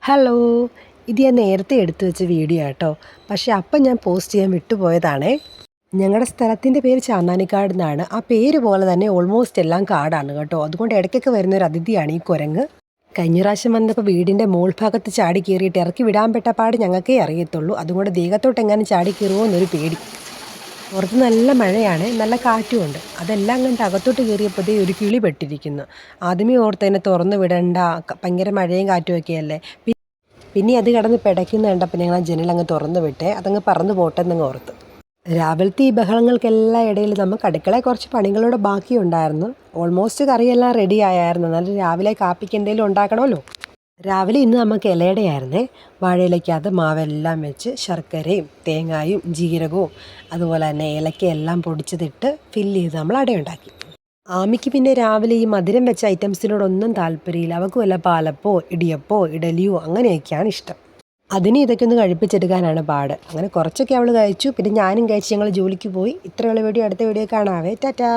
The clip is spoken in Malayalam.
ഹലോ, ഇത് ഞാൻ നേരത്തെ എടുത്തു വെച്ച വീഡിയോ ആട്ടോ. പക്ഷേ അപ്പം ഞാൻ പോസ്റ്റ് ചെയ്യാൻ വിട്ടുപോയതാണേ. ഞങ്ങളുടെ സ്ഥലത്തിൻ്റെ പേര് ചാന്നാനിക്കാട് എന്നാണ്. ആ പേര് പോലെ തന്നെ ഓൾമോസ്റ്റ് എല്ലാം കാടാണ് കേട്ടോ. അതുകൊണ്ട് ഇടയ്ക്കൊക്കെ വരുന്നൊരു അതിഥിയാണ് ഈ കുരങ്ങ്. കഴിഞ്ഞ പ്രാവശ്യം വന്നപ്പോൾ വീടിൻ്റെ മോൾ ഭാഗത്ത് ചാടി കയറിയിട്ട് ഇറക്കി വിടാൻ പെട്ട പാട് ഞങ്ങൾക്കേ അറിയത്തുള്ളൂ. അതുകൊണ്ട് ദേഹത്തോട്ട് എങ്ങാനും ചാടി കയറുമോ എന്നൊരു പേടി. പുറത്ത് നല്ല മഴയാണ്, നല്ല കാറ്റുമുണ്ട്. അതെല്ലാം കണ്ട് അകത്തോട്ട് കയറിയപ്പോഴത്തേ ഒരു കിളി പെട്ടിരിക്കുന്നു. ആദ്യമേ ഓർത്തതിനെ തുറന്നു വിടണ്ട, ഭയങ്കര മഴയും കാറ്റും ഒക്കെയല്ലേ. പിന്നെ അത് കിടന്ന് പിടയ്ക്കുന്ന കണ്ടപ്പോൾ ഞങ്ങൾ ആ ജനലങ്ങ് തുറന്നു വിട്ടേ, അതങ്ങ് പറന്നു പോട്ടെ എന്നങ്ങ് ഓർത്ത്. രാവിലത്തെ ഈ ബഹളങ്ങൾക്കെല്ലാം ഇടയിൽ നമുക്ക് അടുക്കളയിൽ കുറച്ച് പണികളോടെ ബാക്കിയുണ്ടായിരുന്നു. ഓൾമോസ്റ്റ് കറിയെല്ലാം റെഡി ആയായിരുന്നു. എന്നാലും രാവിലെ കാപ്പിക്ക് എന്തെങ്കിലും ഉണ്ടാക്കണമല്ലോ. രാവിലെ ഇന്ന് നമുക്ക് ഇലയുടെയായിരുന്നേ. വാഴയിലയ്ക്കകത്ത് മാവെല്ലാം വെച്ച് ശർക്കരയും തേങ്ങായും ജീരകവും അതുപോലെ തന്നെ ഏലക്കയെല്ലാം പൊടിച്ചതിട്ട് ഫില്ല് ചെയ്ത് നമ്മൾ അടയുണ്ടാക്കി. ആമിക്ക് പിന്നെ രാവിലെ ഈ മധുരം വെച്ച ഐറ്റംസിനോടൊന്നും താല്പര്യമില്ല. അവൾക്ക് വല്ല പാലപ്പോ ഇടിയപ്പോ ഇഡലിയോ അങ്ങനെയൊക്കെയാണ് ഇഷ്ടം. അതിന് ഇതൊക്കെ ഒന്ന് കഴിപ്പിച്ചെടുക്കാനാണ് പാട്. അങ്ങനെ കുറച്ചൊക്കെ അവൾ കഴിച്ചു. പിന്നെ ഞാനും കഴിച്ച് ഞങ്ങൾ ജോലിക്ക് പോയി. ഇത്രയുള്ള വീഡിയോ അടുത്ത വീഡിയോ കാണാവേ. ടാറ്റാ.